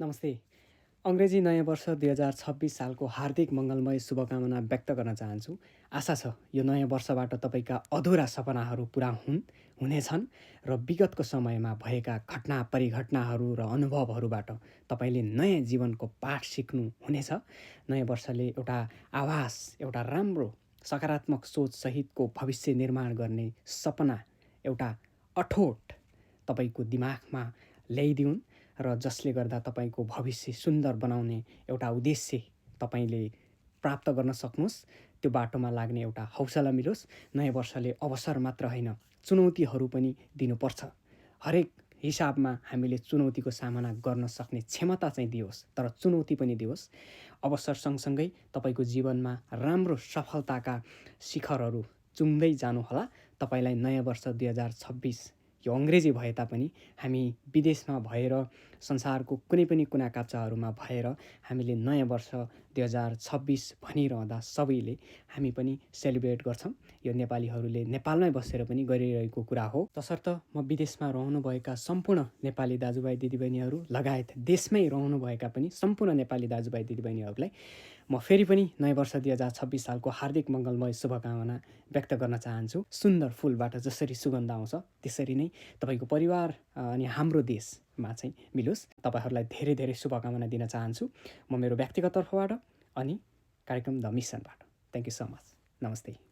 नमस्ते। अङ्ग्रेजी नयाँ वर्ष 2026 सालको हार्दिक मङ्गलमय शुभकामना व्यक्त गर्न चाहन्छु। आशा छ यो नयाँ वर्षबाट तपाईँका अधुरा सपनाहरू पुरा हुनेछन् र विगतको समयमा भएका घटना परिघटनाहरू र अनुभवहरूबाट तपाईँले नयाँ जीवनको पाठ सिक्नु हुनेछ। नयाँ वर्षले एउटा आभास, एउटा राम्रो सकारात्मक सोचसहितको भविष्य निर्माण गर्ने सपना, एउटा अठोट तपाईँको दिमागमा ल्याइदिउन् र जसले गर्दा तपाईँको भविष्य सुन्दर बनाउने एउटा उद्देश्य तपाईँले प्राप्त गर्न सक्नुहोस्। त्यो बाटोमा लाग्ने एउटा हौसला मिलोस्। नयाँ वर्षले अवसर मात्र होइन, चुनौतीहरू पनि दिनुपर्छ। हरेक हिसाबमा हामीले चुनौतीको सामना गर्न सक्ने क्षमता चाहिँ दियोस्, तर चुनौती पनि दियोस्। अवसर सँगसँगै तपाईँको जीवनमा राम्रो सफलताका शिखरहरू चुम्दै जानुहोला। तपाईँलाई नयाँ वर्ष 2026 यो अङ्ग्रेजी भए तापनि हामी विदेशमा भएर संसारको कुनै पनि कुना काप्चाहरूमा भएर हामीले नयाँ वर्ष 2026 भनिरहँदा सबैले हामी पनि सेलिब्रेट गर्छौँ। यो नेपालीहरूले नेपालमै बसेर पनि गरिरहेको कुरा हो। तसर्थ म विदेशमा रहनुभएका सम्पूर्ण नेपाली दाजुभाइ दिदीबहिनीहरू लगायत देशमै रहनुभएका पनि सम्पूर्ण नेपाली दाजुभाइ दिदीबहिनीहरूलाई म फेरि पनि नयाँ वर्ष 2026 सालको हार्दिक मङ्गलमय शुभकामना व्यक्त गर्न चाहन्छु। सुन्दर फुलबाट जसरी सुगन्ध आउँछ त्यसरी नै तपाईँको परिवार अनि हाम्रो देशमा चाहिँ मिलोस्। तपाईँहरूलाई धेरै धेरै शुभकामना दिन चाहन्छु म मेरो व्यक्तिगत तर्फबाट अनि कार्यक्रम द मिसनबाट। Thank you so much. नमस्ते।